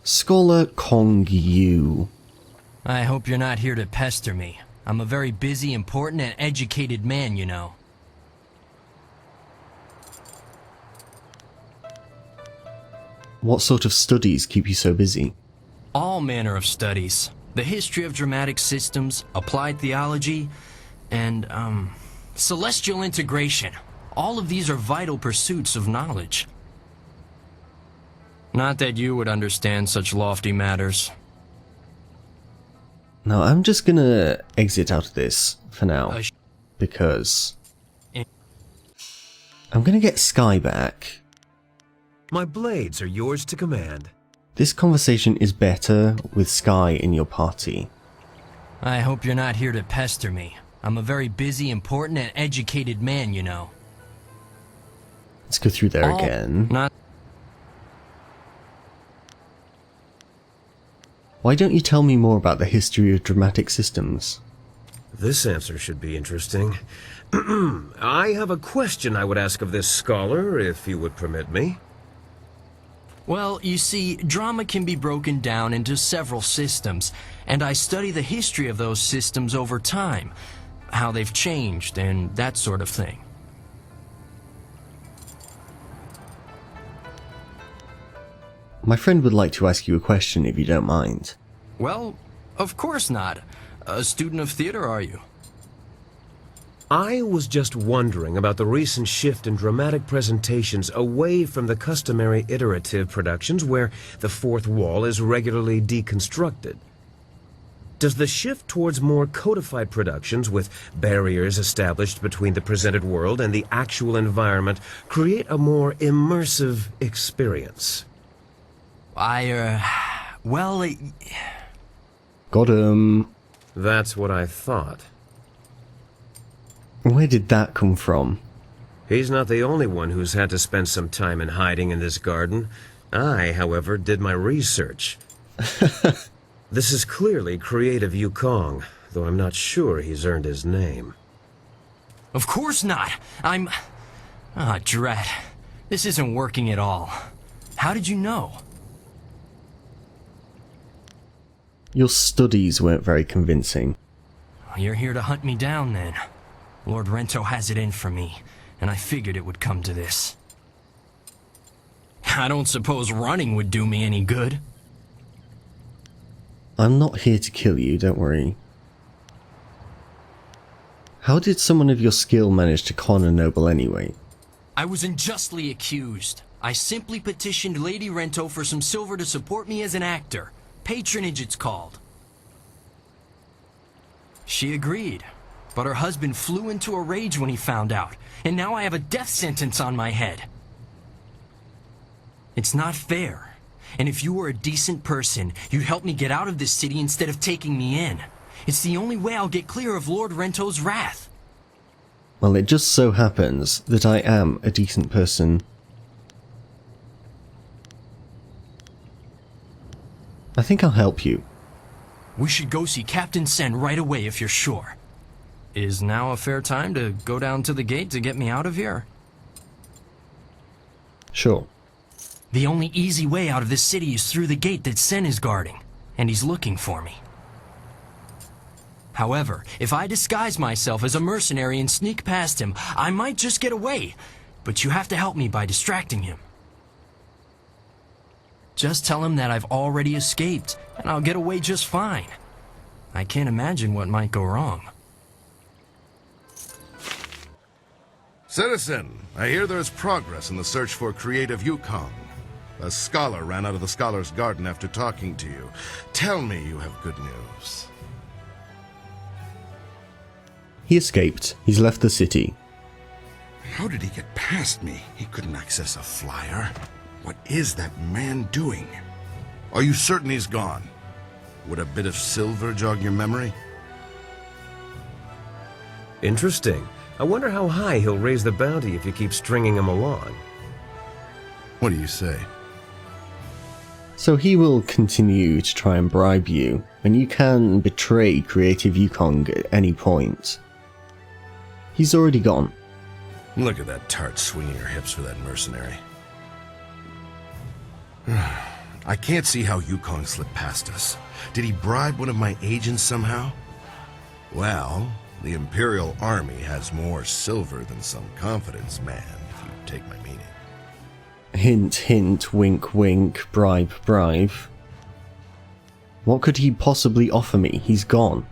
Scholar Kong Yu. I hope you're not here to pester me. I'm a very busy, important, and educated man, you know. What sort of studies keep you so busy? All manner of studies. The history of dramatic systems, applied theology, and, celestial integration. All of these are vital pursuits of knowledge. Not that you would understand such lofty matters. No, I'm just gonna exit out of this for now, because I'm gonna get Sky back. My blades are yours to command. This conversation is better with Sky in your party. I hope you're not here to pester me. I'm a very busy, important, and educated man, you know. Let's go through there again. Why don't you tell me more about the history of dramatic systems? This answer should be interesting. I have a question I would ask of this scholar, if you would permit me. Well, you see, drama can be broken down into several systems, and I study the history of those systems over time, how they've changed, and that sort of thing. My friend would like to ask you a question if you don't mind. Well, of course not. A student of theater, are you? I was just wondering about the recent shift in dramatic presentations away from the customary iterative productions where the fourth wall is regularly deconstructed. Does the shift towards more codified productions with barriers established between the presented world and the actual environment create a more immersive experience? Well, Got him. That's what I thought. Where did that come from? He's not the only one who's had to spend some time in hiding in this garden. I, however, did my research. This is clearly Creative Yukong, though I'm not sure he's earned his name. of course not. Drat. This isn't working at all. How did you know? Your studies weren't very convincing. You're here to hunt me down, then. Lord Rento has it in for me, and I figured it would come to this. I don't suppose running would do me any good. I'm not here to kill you, don't worry. How did someone of your skill manage to con a noble anyway? I was unjustly accused. I simply petitioned Lady Rento for some silver to support me as an actor. Patronage, it's called. She agreed, but her husband flew into a rage when he found out, and now I have a death sentence on my head. It's not fair, and if you were a decent person, you'd help me get out of this city instead of taking me in. It's the only way I'll get clear of Lord Rento's wrath. Well, it just so happens that I am a decent person. I think I'll help you. We should go see Captain Sen right away if you're sure. Is now a fair time to go down to the gate to get me out of here? Sure. The only easy way out of this city is through the gate that Sen is guarding, and he's looking for me. However, if I disguise myself as a mercenary and sneak past him, I might just get away, but you have to help me by distracting him. Just tell him that I've already escaped, and I'll get away just fine. I can't imagine what might go wrong. Citizen, I hear there is progress in the search for Creative Yukong. A scholar ran out of the Scholar's Garden after talking to you. Tell me you have good news. He escaped. He's left the city. How did he get past me? He couldn't access a flyer. What is that man doing? Are you certain he's gone? Would a bit of silver jog your memory? Interesting. I wonder how high he'll raise the bounty if you keep stringing him along. What do you say? So he will continue to try and bribe you, and you can betray Creative Yukong at any point. He's already gone. Look at that tart swinging her hips for that mercenary. I can't see how Yukong slipped past us. Did he bribe one of my agents somehow? Well, the Imperial Army has more silver than some confidence man, if you take my meaning. Hint, hint, wink, wink, bribe, bribe. What could he possibly offer me? He's gone.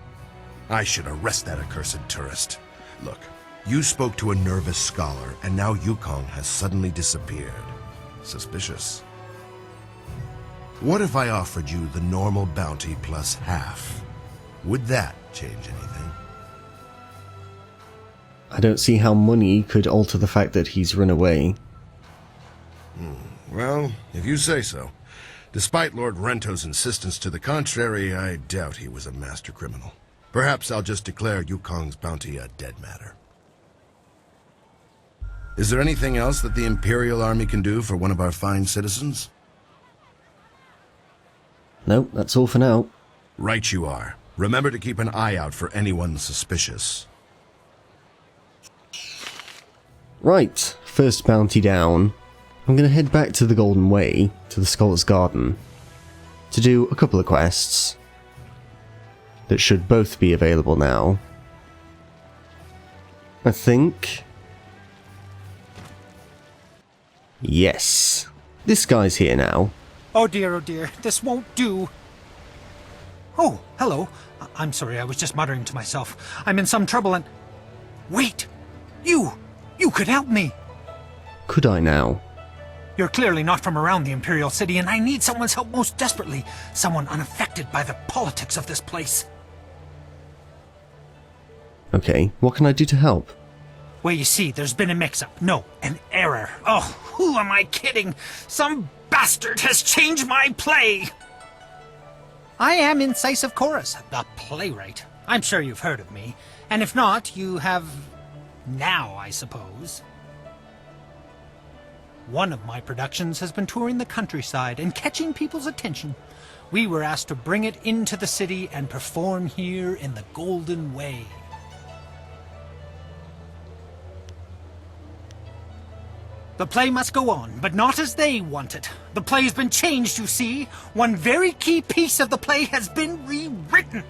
I should arrest that accursed tourist. Look, you spoke to a nervous scholar, and now Yukong has suddenly disappeared. Suspicious. What if I offered you the normal bounty plus half? Would that change anything? I don't see how money could alter the fact that he's run away. Well, if you say so. Despite Lord Rento's insistence to the contrary, I doubt he was a master criminal. Perhaps I'll just declare Yukong's bounty a dead matter. Is there anything else that the Imperial Army can do for one of our fine citizens? Nope, that's all for now. Right you are. Remember to keep an eye out for anyone suspicious. Right, first bounty down. I'm going to head back to the Golden Way, to the Scholar's Garden, to do a couple of quests that should both be available now. I think. Yes. This guy's here now. Oh dear, this won't do. Oh, hello. I'm sorry, I was just muttering to myself. I'm in some trouble and... Wait! You could help me! Could I now? You're clearly not from around the Imperial City, and I need someone's help most desperately. Someone unaffected by the politics of this place. Okay, what can I do to help? Well, you see, there's been a mix-up. No, an error. Oh, who am I kidding? Some bastard has changed my play! I am Incisive Chorus, the playwright. I'm sure you've heard of me. And if not, you have... now, I suppose. One of my productions has been touring the countryside and catching people's attention. We were asked to bring it into the city and perform here in the Golden Way. The play must go on, but not as they want it. The play has been changed, you see. One very key piece of the play has been rewritten.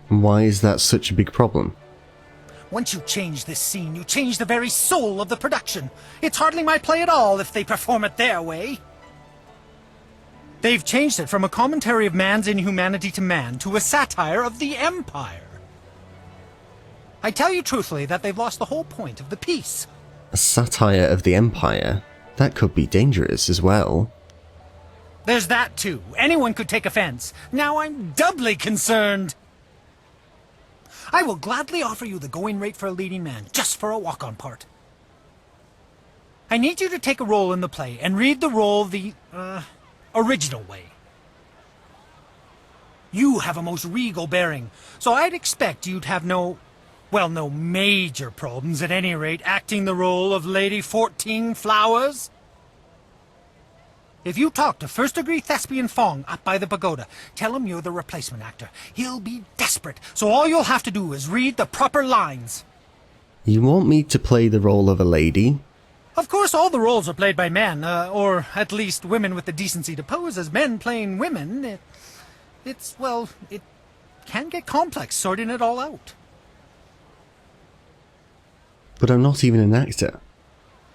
Why is that such a big problem? Once you change this scene, you change the very soul of the production. It's hardly my play at all if they perform it their way. They've changed it from a commentary of man's inhumanity to man to a satire of the Empire. I tell you truthfully that they've lost the whole point of the piece. A satire of the Empire? That could be dangerous as well. There's that too. Anyone could take offense. Now I'm doubly concerned. I will gladly offer you the going rate for a leading man, just for a walk-on part. I need you to take a role in the play and read the role the, original way. You have a most regal bearing, so I'd expect you'd have no major problems at any rate acting the role of Lady 14 Flowers. If you talk to first-degree thespian Fong up by the pagoda, tell him you're the replacement actor. He'll be desperate, so all you'll have to do is read the proper lines. You want me to play the role of a lady? Of course, all the roles are played by men, or at least women with the decency to pose as men playing women. It can get complex sorting it all out. But I'm not even an actor.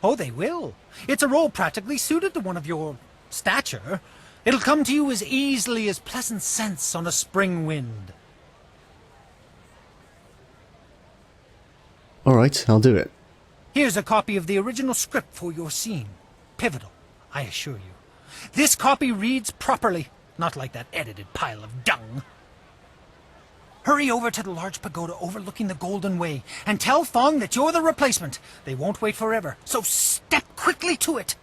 Oh, they will. It's a role practically suited to one of your stature. It'll come to you as easily as pleasant scents on a spring wind. Alright, I'll do it. Here's a copy of the original script for your scene. Pivotal, I assure you. This copy reads properly, not like that edited pile of dung. Hurry over to the large pagoda overlooking the Golden Way and tell Fong that you're the replacement. They won't wait forever, so step quickly to it.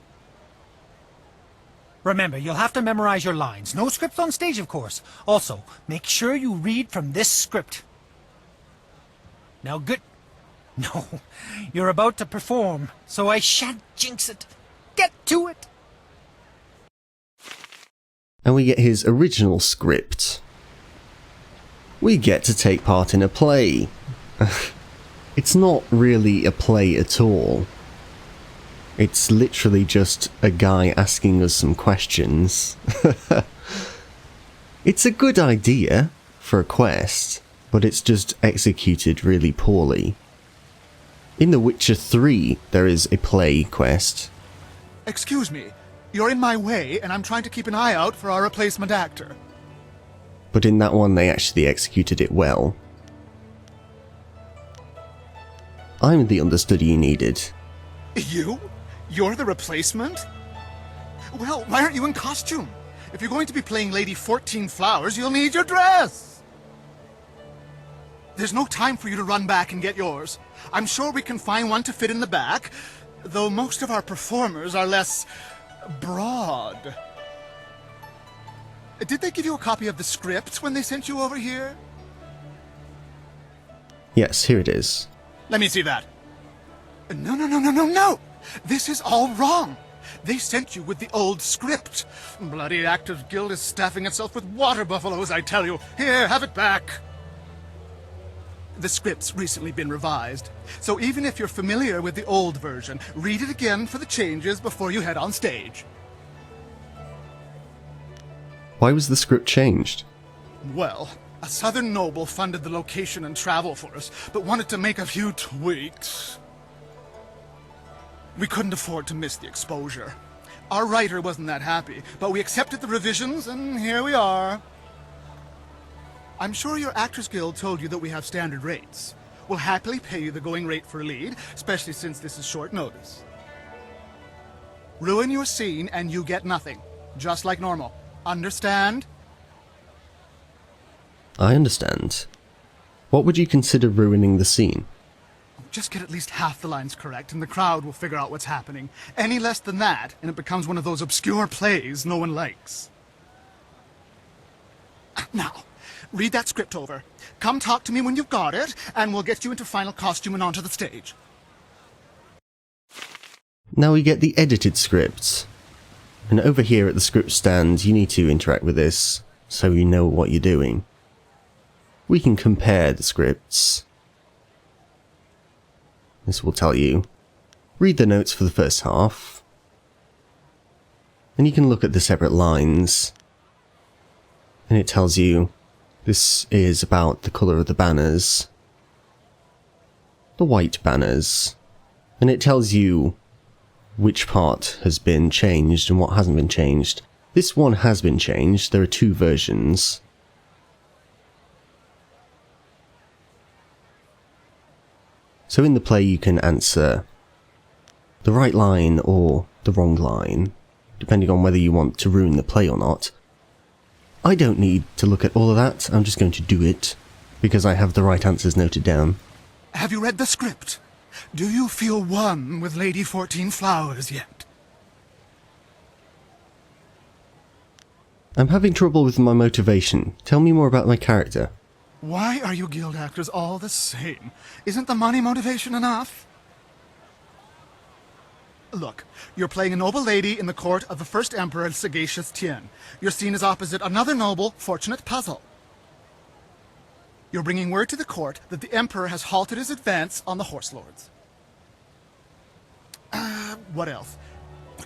Remember, you'll have to memorize your lines. No script on stage, of course. Also, make sure you read from this script. Now, good... No, you're about to perform, so I shan't jinx it. Get to it! And we get his original script. We get to take part in a play. It's not really a play at all. It's literally just a guy asking us some questions. It's a good idea for a quest, but it's just executed really poorly. In The Witcher 3, there is a play quest. Excuse me, you're in my way, and I'm trying to keep an eye out for our replacement actor. But in that one, they actually executed it well. I'm the understudy you needed. You? You're the replacement? Well, why aren't you in costume? If you're going to be playing Lady 14 Flowers, you'll need your dress! There's no time for you to run back and get yours. I'm sure we can find one to fit in the back, though most of our performers are less broad. Did they give you a copy of the script when they sent you over here? Yes, here it is. Let me see that. No! This is all wrong. They sent you with the old script. Bloody Actors Guild is staffing itself with water buffaloes, I tell you. Here, have it back. The script's recently been revised, so even if you're familiar with the old version, read it again for the changes before you head on stage. Why was the script changed? Well, a southern noble funded the location and travel for us, but wanted to make a few tweaks. We couldn't afford to miss the exposure. Our writer wasn't that happy, but we accepted the revisions, and here we are. I'm sure your Actors Guild told you that we have standard rates. We'll happily pay you the going rate for a lead, especially since this is short notice. Ruin your scene and you get nothing, just like normal. Understand? I understand. What would you consider ruining the scene? Just get at least half the lines correct and the crowd will figure out what's happening. Any less than that, and it becomes one of those obscure plays no one likes. Now, read that script over. Come talk to me when you've got it, and we'll get you into final costume and onto the stage. Now we get the edited script. And over here at the script stand, you need to interact with this, so you know what you're doing. We can compare the scripts. This will tell you. Read the notes for the first half. And you can look at the separate lines. And it tells you this is about the colour of the banners. The white banners. And it tells you which part has been changed and what hasn't been changed. This one has been changed. There are two versions. So in the play you can answer the right line or the wrong line, depending on whether you want to ruin the play or not. I don't need to look at all of that, I'm just going to do it, because I have the right answers noted down. Have you read the script? Do you feel one with Lady 14 Flowers yet? I'm having trouble with my motivation. Tell me more about my character. Why are you guild actors all the same? Isn't the money motivation enough? Look, you're playing a noble lady in the court of the first emperor, Sagacious Tien. Your scene is opposite another noble, Fortunate Puzzle. You're bringing word to the court that the emperor has halted his advance on the horse lords. What else?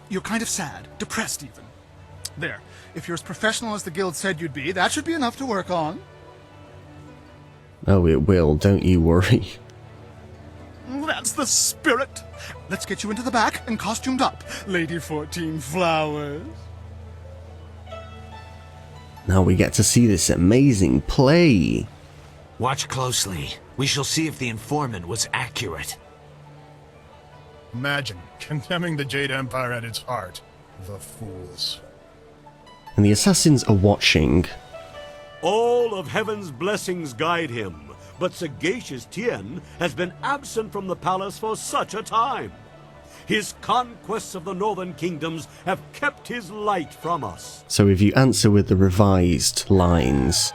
You're kind of sad, depressed even. There, if you're as professional as the guild said you'd be, that should be enough to work on. Oh, it will, don't you worry. That's the spirit. Let's get you into the back and costumed up, Lady 14 Flowers. Now we get to see this amazing play. Watch closely. We shall see if the informant was accurate. Imagine condemning the Jade Empire at its heart. The fools. And the assassins are watching. All of heaven's blessings guide him, but Sagacious Tien has been absent from the palace for such a time. His conquests of the northern kingdoms have kept his light from us. So if you answer with the revised lines,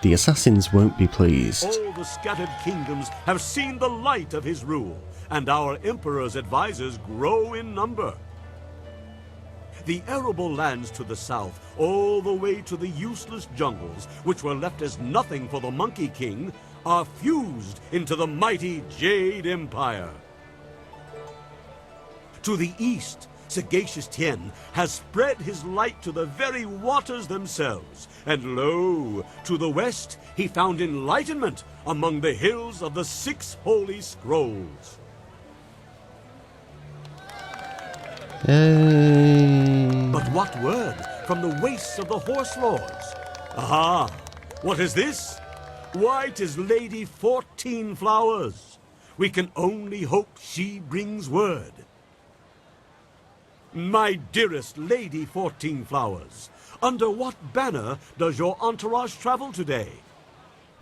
the assassins won't be pleased. All the scattered kingdoms have seen the light of his rule, and our emperor's advisors grow in number. The arable lands to the south, all the way to the useless jungles, which were left as nothing for the Monkey King, are fused into the mighty Jade Empire. To the east, sagacious Tien has spread his light to the very waters themselves. And lo, to the west, he found enlightenment among the hills of the 6 holy scrolls. But what word from the wastes of the Horse Lords? Aha! What is this? Why, 'tis Lady 14 Flowers. We can only hope she brings word. My dearest Lady 14 Flowers, under what banner does your entourage travel today?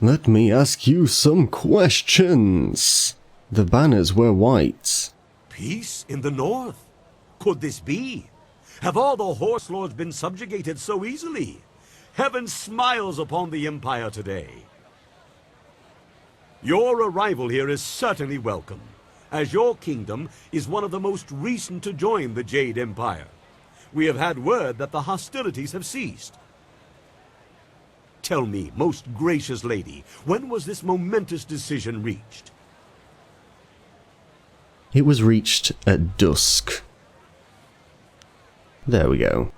Let me ask you some questions. The banners were white. Peace in the north? Could this be? Have all the Horse Lords been subjugated so easily? Heaven smiles upon the Empire today. Your arrival here is certainly welcome, as your kingdom is one of the most recent to join the Jade Empire. We have had word that the hostilities have ceased. Tell me, most gracious lady, when was this momentous decision reached? It was reached at dusk. There we go.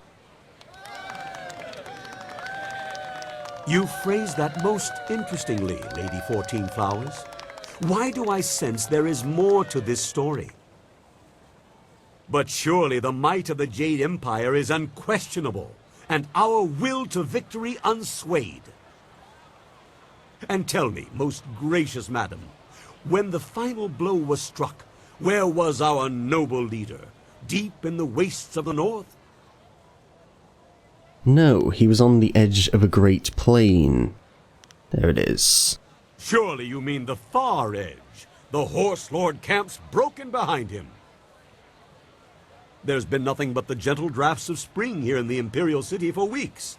You phrased that most interestingly, Lady 14 Flowers. Why do I sense there is more to this story? But surely the might of the Jade Empire is unquestionable, and our will to victory unswayed. And tell me, most gracious madam, when the final blow was struck, where was our noble leader? Deep in the wastes of the north? No, he was on the edge of a great plain. There it is. Surely you mean the far edge, the Horse Lord camps broken behind him. There's been nothing but the gentle drafts of spring here in the Imperial City for weeks.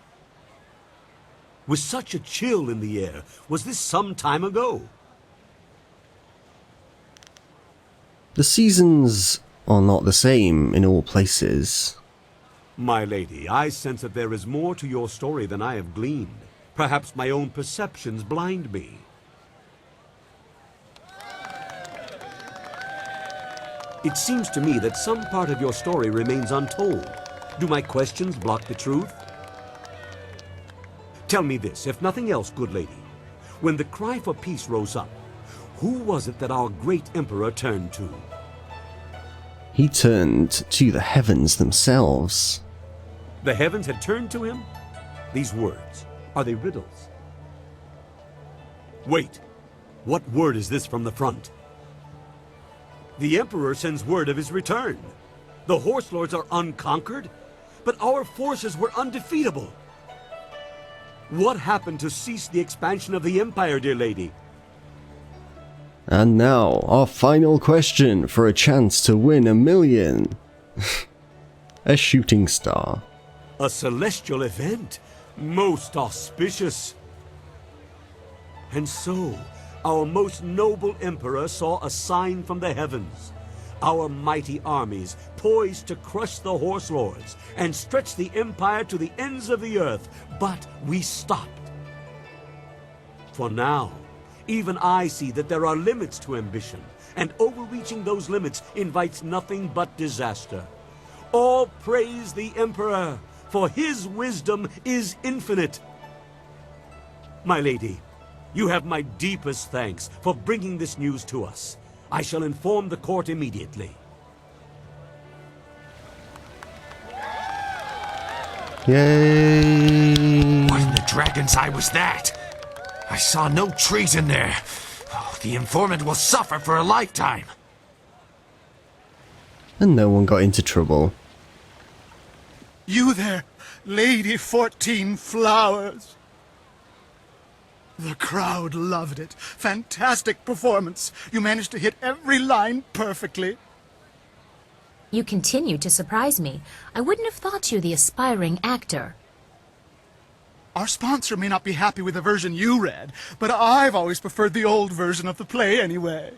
With such a chill in the air, was this some time ago? The seasons are not the same in all places. My lady, I sense that there is more to your story than I have gleaned. Perhaps my own perceptions blind me. It seems to me that some part of your story remains untold. Do my questions block the truth? Tell me this, if nothing else, good lady. When the cry for peace rose up, who was it that our great emperor turned to? He turned to the heavens themselves. The heavens had turned to him? These words, are they riddles? Wait, what word is this from the front? The Emperor sends word of his return. The Horse Lords are unconquered, but our forces were undefeatable. What happened to cease the expansion of the Empire, dear lady? And now, our final question for a chance to win $1 million. A shooting star. A celestial event, most auspicious. And so, our most noble emperor saw a sign from the heavens. Our mighty armies poised to crush the Horse Lords and stretch the empire to the ends of the earth, but we stopped. For now, even I see that there are limits to ambition, and overreaching those limits invites nothing but disaster. All praise the Emperor, for his wisdom is infinite. My lady, you have my deepest thanks for bringing this news to us. I shall inform the court immediately. Yay! What in the dragon's eye was that? I saw no treason there. Oh, the informant will suffer for a lifetime. And no one got into trouble. You there, Lady 14 Flowers. The crowd loved it. Fantastic performance. You managed to hit every line perfectly. You continue to surprise me. I wouldn't have thought you the aspiring actor. Our sponsor may not be happy with the version you read, but I've always preferred the old version of the play anyway.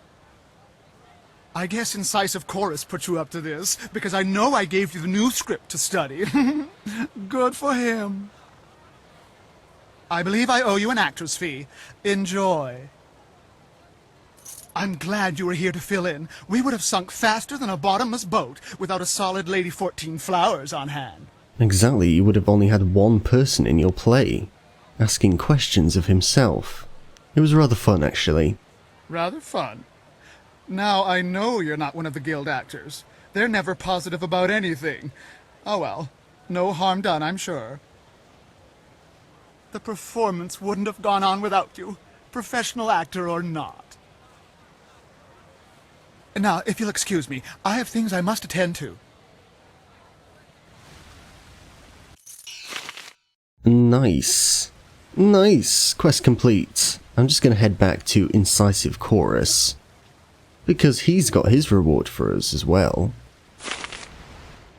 I guess Incisive Chorus put you up to this, because I know I gave you the new script to study. Good for him. I believe I owe you an actor's fee. Enjoy. I'm glad you were here to fill in. We would have sunk faster than a bottomless boat without a solid Lady 14 Flowers on hand. Exactly, you would have only had one person in your play, asking questions of himself. It was rather fun, actually. Rather fun. Now I know you're not one of the guild actors. They're never positive about anything. Oh well, no harm done, I'm sure. The performance wouldn't have gone on without you, professional actor or not. Now, if you'll excuse me, I have things I must attend to. Nice. Nice. Quest complete. I'm just gonna head back to Incisive Chorus, because he's got his reward for us as well.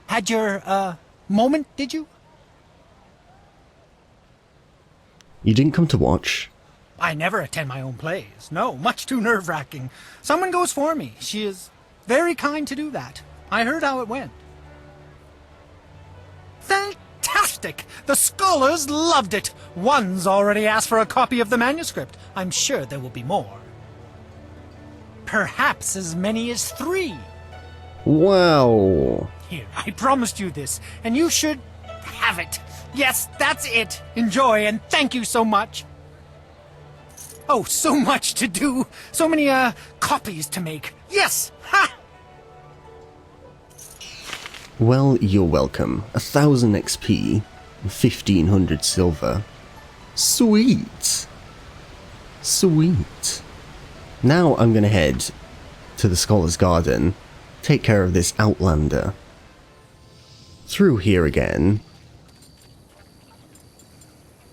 Had your, moment, did you? You didn't come to watch? I never attend my own plays. No, much too nerve-wracking. Someone goes for me. She is very kind to do that. I heard how it went. Fantastic! The scholars loved it. One's already asked for a copy of the manuscript. I'm sure there will be more. Perhaps as many as 3. Wow. Here, I promised you this, and you should have it. Yes, that's it. Enjoy, and thank you so much. Oh, so much to do. So many, copies to make. Yes! Ha! Well, you're welcome. 1,000 XP, 1,500 silver. Sweet! Sweet. Now I'm gonna head to the Scholar's Garden, take care of this Outlander. Through here again.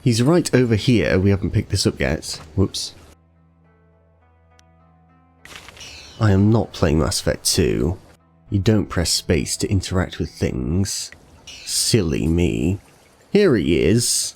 He's right over here. We haven't picked this up yet. Whoops. I am not playing Mass Effect 2. You don't press space to interact with things. Silly me. Here he is.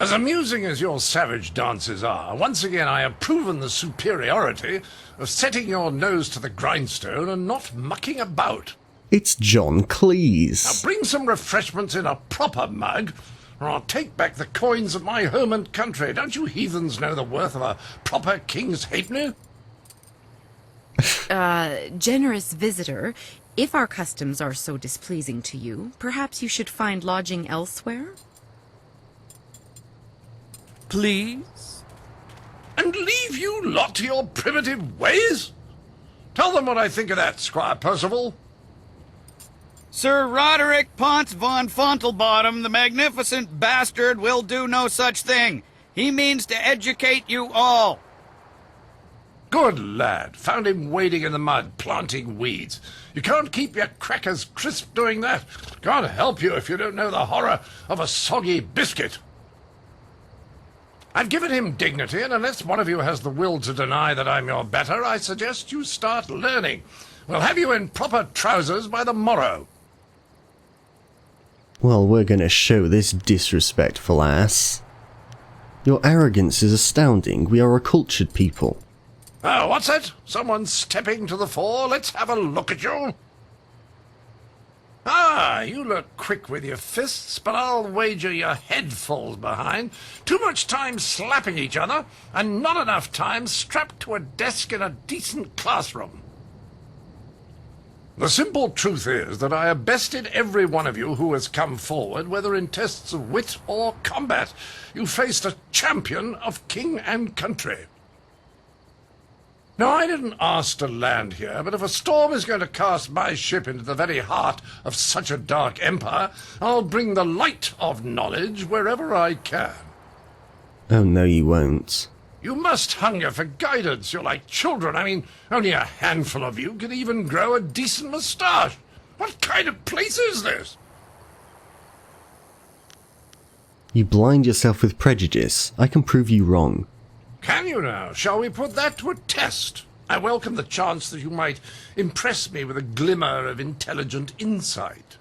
As amusing as your savage dances are, once again I have proven the superiority of setting your nose to the grindstone and not mucking about. It's John Cleese. Now bring some refreshments in a proper mug, or I'll take back the coins of my home and country. Don't you heathens know the worth of a proper king's halfpenny? Generous visitor, if our customs are so displeasing to you, perhaps you should find lodging elsewhere? Please? And leave you lot to your primitive ways? Tell them what I think of that, Squire Percival. Sir Roderick Ponce von Fontelbottom, the magnificent bastard, will do no such thing. He means to educate you all. Good lad. Found him wading in the mud, planting weeds. You can't keep your crackers crisp doing that. Can't help you if you don't know the horror of a soggy biscuit. I've given him dignity, and unless one of you has the will to deny that I'm your better, I suggest you start learning. We'll have you in proper trousers by the morrow. Well, we're gonna show this disrespectful ass. Your arrogance is astounding. We are a cultured people. Oh, what's it? Someone stepping to the fore? Let's have a look at you. Ah, you look quick with your fists, but I'll wager your head falls behind. Too much time slapping each other, and not enough time strapped to a desk in a decent classroom. The simple truth is that I have bested every one of you who has come forward, whether in tests of wit or combat. You faced a champion of king and country. Now, I didn't ask to land here, but if a storm is going to cast my ship into the very heart of such a dark empire, I'll bring the light of knowledge wherever I can. Oh no, you won't. You must hunger for guidance. You're like children. I mean, only a handful of you can even grow a decent moustache. What kind of place is this? You blind yourself with prejudice. I can prove you wrong. Can you now? Shall we put that to a test? I welcome the chance that you might impress me with a glimmer of intelligent insight.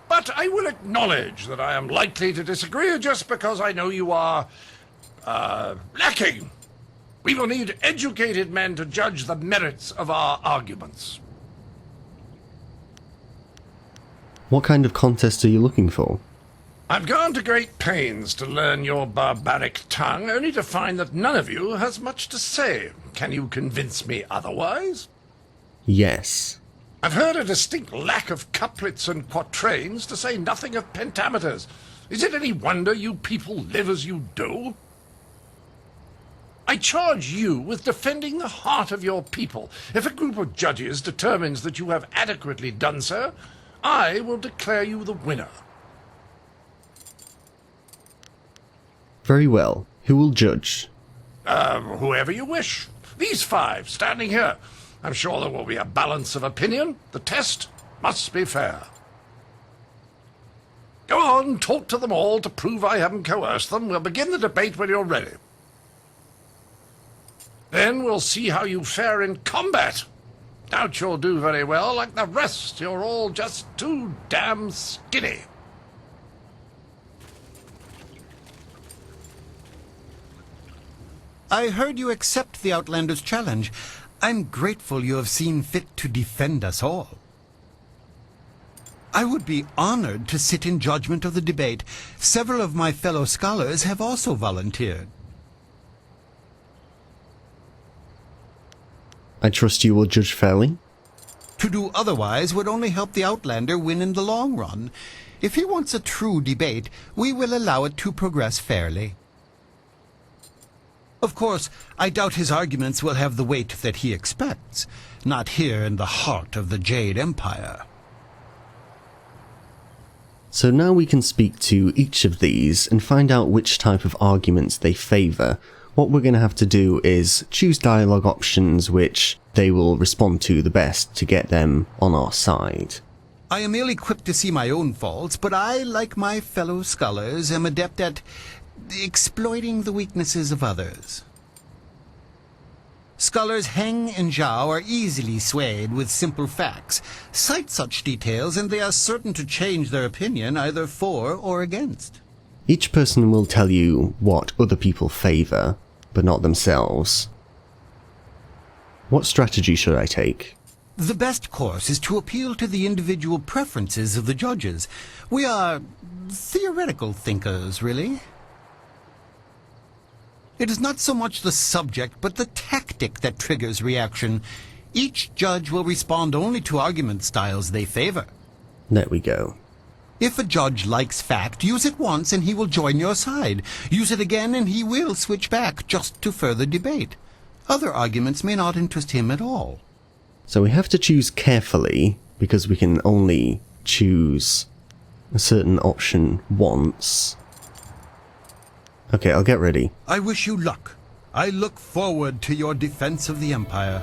But I will acknowledge that I am likely to disagree just because I know you are, lacking. We will need educated men to judge the merits of our arguments. What kind of contest are you looking for? I've gone to great pains to learn your barbaric tongue, only to find that none of you has much to say. Can you convince me otherwise? Yes. I've heard a distinct lack of couplets and quatrains, to say nothing of pentameters. Is it any wonder you people live as you do? I charge you with defending the heart of your people. If a group of judges determines that you have adequately done so, I will declare you the winner. Very well. Who will judge? Whoever you wish. These 5 standing here. I'm sure there will be a balance of opinion. The test must be fair. Go on, talk to them all to prove I haven't coerced them. We'll begin the debate when you're ready. Then we'll see how you fare in combat. Doubt you'll do very well. Like the rest, you're all just too damn skinny. I heard you accept the Outlander's challenge. I'm grateful you have seen fit to defend us all. I would be honored to sit in judgment of the debate. Several of my fellow scholars have also volunteered. I trust you will judge fairly? To do otherwise would only help the Outlander win in the long run. If he wants a true debate, we will allow it to progress fairly. Of course, I doubt his arguments will have the weight that he expects, not here in the heart of the Jade Empire. So now we can speak to each of these and find out which type of arguments they favour. What we're going to have to do is choose dialogue options which they will respond to the best to get them on our side. I am ill-equipped to see my own faults, but I, like my fellow scholars, am adept at exploiting the weaknesses of others. Scholars Heng and Zhao are easily swayed with simple facts. Cite such details and they are certain to change their opinion either for or against. Each person will tell you what other people favour, but not themselves. What strategy should I take? The best course is to appeal to the individual preferences of the judges. We are theoretical thinkers, really. It is not so much the subject, but the tactic that triggers reaction. Each judge will respond only to argument styles they favor. There we go. If a judge likes fact, use it once and he will join your side. Use it again and he will switch back just to further debate. Other arguments may not interest him at all. So we have to choose carefully, because we can only choose a certain option once. Okay, I'll get ready. I wish you luck. I look forward to your defense of the Empire.